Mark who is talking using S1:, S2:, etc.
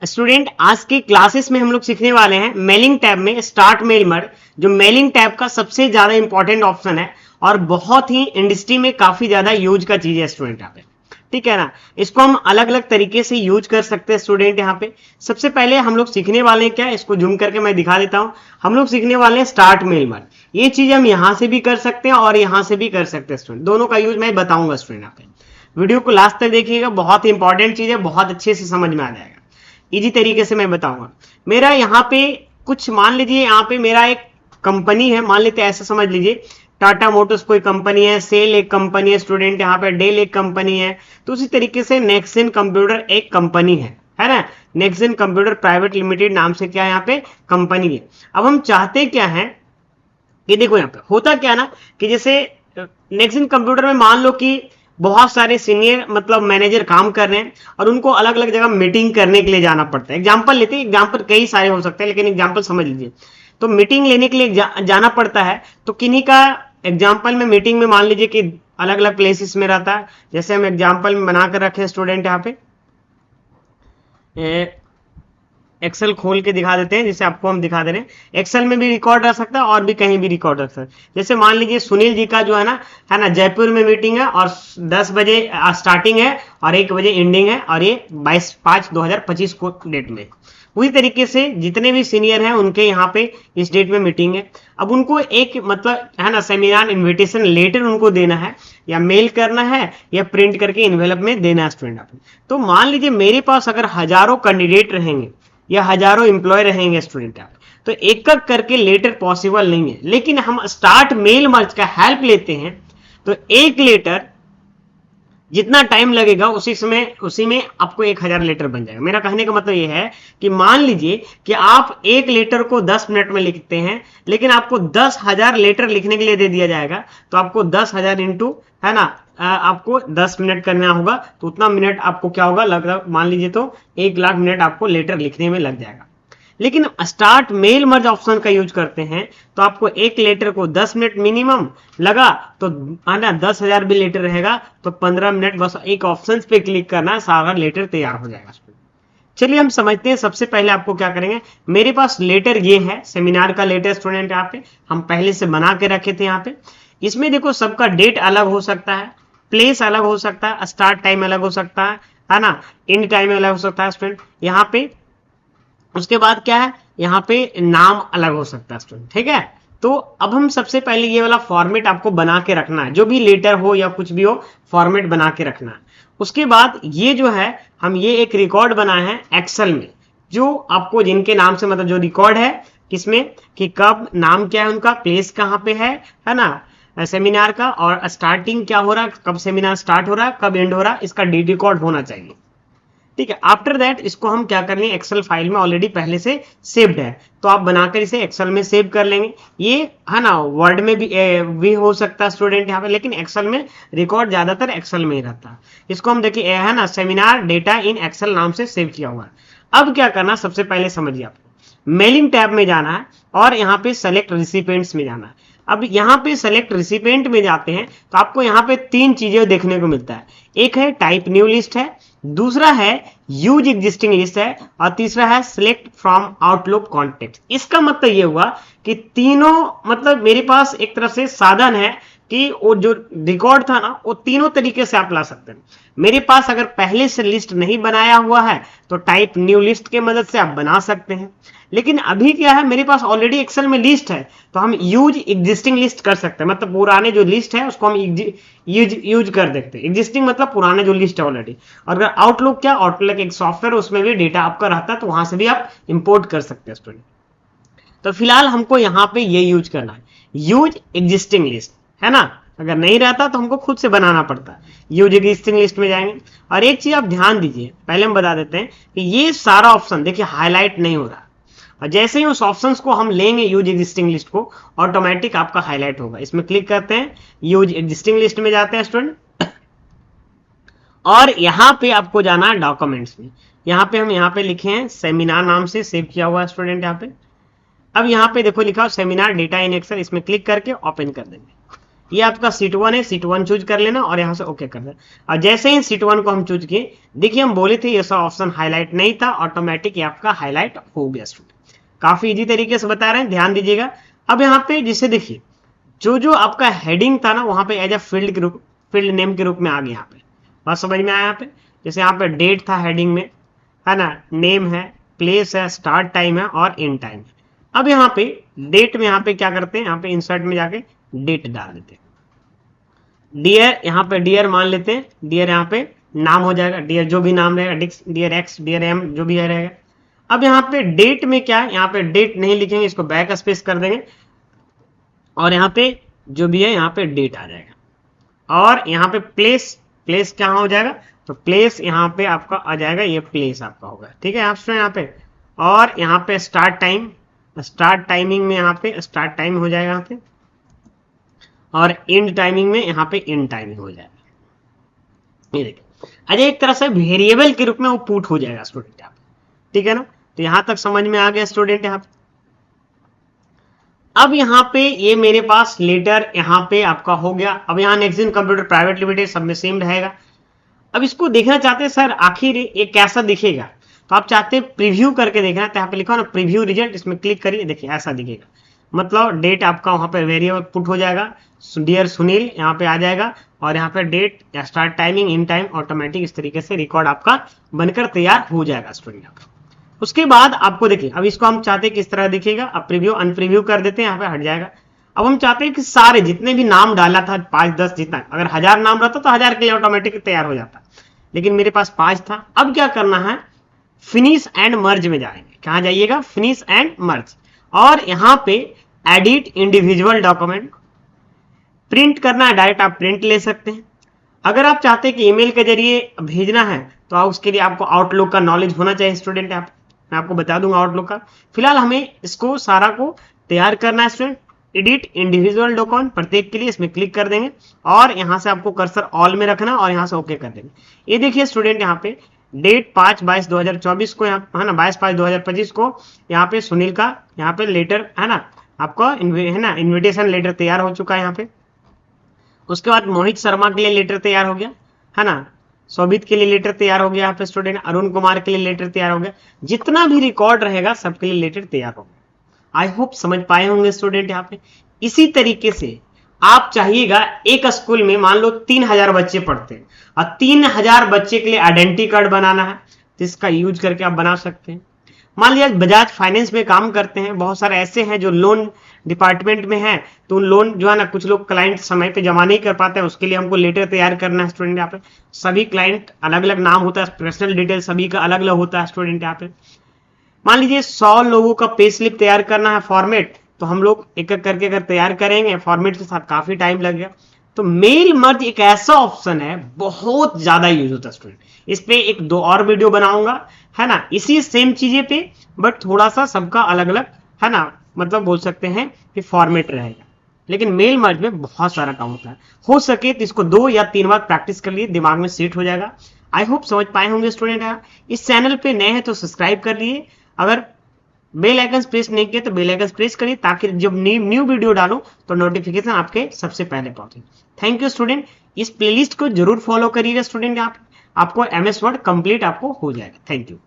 S1: Student आज की classes में हम लोग सीखने वाले हैं मेलिंग टैब में स्टार्ट मेल मर्ज, जो मेलिंग टैब का सबसे ज्यादा इंपॉर्टेंट ऑप्शन है और बहुत ही इंडस्ट्री में काफी ज्यादा यूज का चीज है स्टूडेंट यहाँ पे। ठीक है ना। इसको हम अलग अलग तरीके से यूज कर सकते हैं स्टूडेंट। यहाँ पे सबसे पहले हम लोग सीखने वाले हैं क्या, इसको जूम करके मैं दिखा देता हूं। हम लोग सीखने वाले हैं स्टार्ट मेल मर्ज। ये चीज हम यहां से भी कर सकते हैं और यहां से भी कर सकते हैं स्टूडेंट, दोनों का यूज मैं बताऊंगा स्टूडेंट। यहाँ पे वीडियो को लास्ट तक देखिएगा, बहुत ही इंपॉर्टेंट चीज है, बहुत अच्छे से समझ में आ जाएगा, इजी तरीके से मैं बताऊंगा। मेरा यहाँ पे कुछ मान लीजिए, यहाँ पे मेरा एक कंपनी है, मान लेते हैं ऐसा समझ लीजिए, टाटा मोटर्स कोई कंपनी है, सेल एक कंपनी है स्टूडेंट, यहाँ पे डेल एक कंपनी है। तो उसी तरीके से नेक्सन कंप्यूटर एक कंपनी है ना। नेक्सन कंप्यूटर प्राइवेट लिमिटेड नाम से क्या यहाँ पे कंपनी है। अब हम चाहते क्या है कि देखो यहाँ पे होता क्या ना कि जैसे नेक्सन कंप्यूटर में मान लो कि बहुत सारे सीनियर मतलब मैनेजर काम कर रहे हैं और उनको अलग अलग जगह मीटिंग करने के लिए जाना पड़ता है। एग्जांपल लेते हैं, एग्जांपल कई सारे हो सकते हैं लेकिन एग्जांपल समझ लीजिए। तो मीटिंग लेने के लिए जाना पड़ता है, तो किन्हीं का एग्जांपल में मीटिंग में मान लीजिए कि अलग अलग प्लेसेस में रहता है। जैसे हम एग्जांपल में बनाकर रखे स्टूडेंट, यहाँ पे एक्सेल खोल के दिखा देते हैं, जैसे आपको हम दिखा दे रहे हैं। एक्सेल में भी रिकॉर्ड रख सकता है और भी कहीं भी रिकॉर्ड रख सकता है। जैसे मान लीजिए सुनील जी का जो है ना जयपुर में मीटिंग है और 10 बजे स्टार्टिंग है और 1 बजे एंडिंग है, और ये 22/5/2025 को डेट में। उसी तरीके से जितने भी सीनियर हैं उनके यहाँ पे इस डेट में मीटिंग है। अब उनको एक मतलब है ना सेमिनार इन्विटेशन लेटर उनको देना है, या मेल करना है, या प्रिंट करके इन्वेलप में देना है स्टूडेंट। तो मान लीजिए मेरे पास अगर हजारों कैंडिडेट रहेंगे या हजारों एम्प्लॉय रहेंगे स्टूडेंट, तो एक एक करके लेटर पॉसिबल नहीं है। लेकिन हम स्टार्ट मेल मर्ज का हेल्प लेते हैं, तो एक लेटर जितना टाइम लगेगा उसी में आपको 1000 लेटर बन जाएगा। मेरा कहने का मतलब यह है कि मान लीजिए कि आप एक लेटर को 10 मिनट में लिखते हैं, लेकिन आपको 10,000 लेटर लिखने के लिए दे दिया जाएगा, तो आपको 10,000 इंटू है ना आपको 10 मिनट करना होगा। तो उतना मिनट आपको क्या होगा, लगभग मान लीजिए तो 1 लाख मिनट आपको लेटर लिखने में लग जाएगा। लेकिन स्टार्ट मेल मर्ज ऑप्शन का यूज करते हैं तो आपको एक लेटर को 10 मिनट मिनिमम लगा, तो आना 10,000 भी लेटर रहेगा तो 15 मिनट बस एक ऑप्शन पे क्लिक करना, सारा लेटर तैयार हो जाएगा। चलिए हम समझते हैं। सबसे पहले आपको क्या करेंगे, मेरे पास लेटर ये है, सेमिनार का लेटर स्टूडेंट यहाँ पे हम पहले से बना के रखे थे। यहाँ पे इसमें देखो सबका डेट अलग हो सकता है, प्लेस अलग हो सकता है, स्टार्ट टाइम अलग हो सकता है ना, एंड टाइम अलग हो सकता है स्टूडेंट। यहाँ पे उसके बाद क्या है, यहाँ पे नाम अलग हो सकता है स्टूडेंट। ठीक है, तो अब हम सबसे पहले ये वाला फॉर्मेट आपको बना के रखना है, जो भी लेटर हो या कुछ भी हो फॉर्मेट बना के रखना है। उसके बाद ये जो है हम ये एक रिकॉर्ड बनाए हैं एक्सेल में, जो आपको जिनके नाम से मतलब जो रिकॉर्ड है किसमें कि कब, नाम क्या है उनका, प्लेस कहाँ पे है ना सेमिनार का, और स्टार्टिंग क्या हो रहा है, कब सेमिनार स्टार्ट हो रहा है, कब एंड हो रहा है, इसका डेट रिकॉर्ड होना चाहिए। ठीक है, आफ्टर दैट इसको हम क्या कर लेंगे, एक्सेल फाइल में ऑलरेडी पहले से सेव्ड है, तो आप बनाकर इसे एक्सेल में सेव कर लेंगे। ये है ना वर्ड में भी हो सकता है स्टूडेंट यहाँ पे, लेकिन एक्सेल में रिकॉर्ड ज्यादातर एक्सेल में ही रहता है। इसको हम देखिए है ना सेमिनार डेटा इन एक्सेल नाम से सेव किया हुआ है। अब क्या करना, सबसे पहले समझिए, आपको मेलिंग टैब में जाना है और यहाँ पे सेलेक्ट रिसिपिएंट्स में जाना है। अब यहाँ पे सेलेक्ट रिसिपिएंट में जाते हैं तो आपको यहाँ पे 3 चीजें देखने को मिलता है। एक है टाइप न्यू लिस्ट है, दूसरा है यूज एग्जिस्टिंग लिस्ट है, और तीसरा है सिलेक्ट फ्रॉम आउटलुक कॉन्टेक्ट। इसका मतलब ये हुआ कि तीनों मतलब मेरे पास एक तरफ से साधन है कि वो जो रिकॉर्ड था ना वो तीनों तरीके से आप ला सकते हैं। मेरे पास अगर पहले से लिस्ट नहीं बनाया हुआ है तो टाइप न्यू लिस्ट के मदद से आप बना सकते हैं, लेकिन अभी क्या है मेरे पास ऑलरेडी एक्सेल में लिस्ट है तो हम यूज एग्जिस्टिंग लिस्ट कर सकते हैं। मतलब पुराने जो लिस्ट है उसको हम यूज कर देते हैं। एग्जिस्टिंग मतलब पुराने जो लिस्ट है ऑलरेडी। और अगर आउटलुक क्या, आउटलुक एक सॉफ्टवेयर, उसमें भी डेटा आपका रहता है तो वहां से भी आप इंपोर्ट कर सकते हैं स्टूडेंट। तो फिलहाल हमको यहाँ पे ये यूज करना है, यूज एग्जिस्टिंग लिस्ट, है ना। अगर नहीं रहता तो हमको खुद से बनाना पड़ता है। यूज एग्जिस्टिंग लिस्ट में जाएंगे, और एक चीज आप ध्यान दीजिए, पहले हम बता देते हैं कि ये सारा ऑप्शन देखिए हाईलाइट नहीं हो रहा, और जैसे ही उस ऑप्शंस को हम लेंगे यूज एग्जिस्टिंग लिस्ट को, ऑटोमेटिक आपका हाईलाइट होगा। इसमें क्लिक करते हैं, यूज एग्जिस्टिंग लिस्ट में जाते हैं स्टूडेंट, और यहाँ पे आपको जाना है डॉक्यूमेंट्स में। यहाँ पे हम यहाँ पे लिखे हैं सेमिनार नाम से सेव किया हुआ है स्टूडेंट यहाँ पे। अब यहाँ पे देखो लिखा सेमिनार डेटा इन एक्सेल, इसमें क्लिक करके ओपन कर देंगे। ये आपका सीट 1 है, सीट 1 चूज कर लेना और यहाँ से ओके कर देना। और जैसे ही सीट 1 को हम चूज किए, देखिए हम बोले थे ये सब ऑप्शन हाईलाइट नहीं था, ऑटोमेटिक ये आपका हाईलाइट हो गया स्टूडेंट। काफी इजी तरीके से बता रहे हैं, ध्यान दीजिएगा। अब यहाँ पे जिसे देखिए जो जो आपका हेडिंग था ना वहां पे एज ए फील्ड के रूप, फील्ड नेम के रूप में आ गया। यहाँ पे बात समझ में आया। यहाँ पे जैसे यहाँ पे डेट था हेडिंग में, है ना, नेम है, प्लेस है, स्टार्ट टाइम है और एंड टाइम है। अब यहाँ पे डेट में यहाँ पे क्या करते हैं, यहाँ पे इंसर्ट में जाके डेट डाल देते हैं। डियर, यहाँ पे डियर मान लेते हैं, डियर यहाँ पे नाम हो जाएगा, डियर जो भी नाम रहेगा, डियर एक्स, डियर एम, जो भी है रहेगा। अब यहाँ पे डेट में क्या है, यहाँ पे डेट नहीं लिखेंगे, इसको बैक स्पेस कर देंगे और यहाँ पे जो भी है यहाँ पे डेट आ जाएगा। और यहाँ पे प्लेस, प्लेस क्या हो जाएगा, तो प्लेस यहाँ पे आपका आ जाएगा, ये प्लेस आपका होगा, ठीक है आप यहाँ पे। और यहाँ पे स्टार्ट टाइम, स्टार्ट टाइमिंग में यहाँ पे स्टार्ट टाइम हो जाएगा यहाँ पे, और एंड टाइमिंग में यहाँ पे एंड टाइमिंग हो जाएगा। ये देखिए, अरे एक तरह से वेरिएबल के रूप में वो पुट हो जाएगा स्टूडेंट यहाँ पे, ठीक है ना। तो यहां तक समझ में आ गया स्टूडेंट यहाँ पे। अब यहाँ पे ये मेरे पास लेटर यहाँ पे आपका हो गया। अब यहाँ नेक्स्ट कंप्यूटर प्राइवेट लिमिटेड सब में सेम रहेगा। अब इसको देखना चाहते हैं सर आखिर ये कैसा दिखेगा, तो आप चाहते हैं प्रीव्यू करके देखना, तो यहाँ पे लिखा ना प्रीव्यू रिजल्ट, इसमें क्लिक करिए, देखिए ऐसा दिखेगा। मतलब डेट आपका वहां पे वेरिएबल पुट हो जाएगा, डियर सुनील यहाँ पे आ जाएगा और यहाँ पे डेट या start timing, in time, automatic इस तरीके से रिकॉर्ड आपका बनकर तैयार हो जाएगा स्टूडेंट यहाँ पे। उसके बाद आपको देखिए, अब इसको हम चाहते हैं किस तरह दिखेगा, अब प्रीव्यू अनप्रीव्यू कर देते हैं, यहाँ पे हट जाएगा। अब हम चाहते हैं कि सारे जितने भी नाम डाला था 5-10 जितना, अगर 1000 नाम रहता तो 1000 के लिए ऑटोमेटिक तैयार हो जाता, लेकिन मेरे पास 5 था। अब क्या करना है, फिनिश एंड मर्ज में जाएंगे। कहाँ जाइएगा, फिनिश एंड मर्ज, और यहाँ पे एडिट इंडिविजुअल डॉक्यूमेंट, प्रिंट करना है, डायरेक्ट आप प्रिंट ले सकते हैं। अगर आप चाहते हैं कि ईमेल के जरिए भेजना है तो उसके लिए आपको आउटलुक का नॉलेज होना चाहिए स्टूडेंट। आप मैं आपको बता दूंगा आउटलुक का। फिलहाल हमें इसको सारा को तैयार करना है स्टूडेंट। एडिट इंडिविजुअल डॉक्यूमेंट, प्रत्येक के लिए इसमें क्लिक कर देंगे और यहाँ से आपको कर्सर ऑल में रखना और यहाँ से ओके कर देंगे। ये देखिए स्टूडेंट, यहाँ पे डेट 5/22/2024 को, यहाँ है ना 22/5/2025 को यहाँ पे सुनील का यहाँ पे लेटर है ना आपका है ना इन्विटेशन लेटर तैयार हो चुका है यहाँ पे। उसके बाद मोहित शर्मा के लिए लेटर तैयार हो गया, है ना, शोभित के लिए लेटर तैयार हो गया यहाँ पे स्टूडेंट, अरुण कुमार के लिए लेटर तैयार हो गया। जितना भी रिकॉर्ड रहेगा सबके लिए लेटर तैयार हो गया। आई होप समझ पाए होंगे स्टूडेंट यहाँ पे। इसी तरीके से आप चाहिएगा, एक स्कूल में मान लो 3000 बच्चे पढ़ते हैं और 3000 बच्चे के लिए आइडेंटिटी कार्ड बनाना है, तो इसका यूज करके आप बना सकते हैं। मान लिया बजाज फाइनेंस में काम करते हैं, बहुत सारे ऐसे हैं जो लोन डिपार्टमेंट में है, तो लोन जो है ना कुछ लोग क्लाइंट समय पे जमा नहीं कर पाते हैं, उसके लिए हमको लेटर तैयार करना है स्टूडेंट। यहाँ पे सभी क्लाइंट अलग अलग नाम होता है, पर्सनल डिटेल सभी का अलग अलग होता है स्टूडेंट। यहाँ पे मान लीजिए 100 लोगों का पे स्लिप तैयार करना है फॉर्मेट, तो हम लोग एक एक करके अगर तैयार करेंगे फॉर्मेट के साथ काफी टाइम लगेगा। तो मेल मर्ज एक ऐसा ऑप्शन है, बहुत ज्यादा यूज होता है स्टूडेंट। इस पे 1-2 और वीडियो बनाऊंगा, है ना, इसी सेम चीजें पे, बट थोड़ा सा सबका अलग अलग, है ना, मतलब बोल सकते हैं कि फॉर्मेट रहेगा। लेकिन मेल मर्ज में बहुत सारा काम होता है। हो सके तो इसको 2 या 3 बार प्रैक्टिस कर लिए, दिमाग में सेट हो जाएगा। आई होप समझ पाए होंगे स्टूडेंट। इस चैनल पे नए हैं तो सब्सक्राइब कर लिए, अगर बेल आइकन प्रेस नहीं किए तो बेल आइकन प्रेस करिए, ताकि जब न्यू वीडियो डालो तो नोटिफिकेशन आपके सबसे पहले पहुंचे। Thank you student. इस प्लेलिस्ट को जरूर फॉलो करिएगा स्टूडेंट, आपको MS वर्ड कंप्लीट आपको हो जाएगा। Thank you.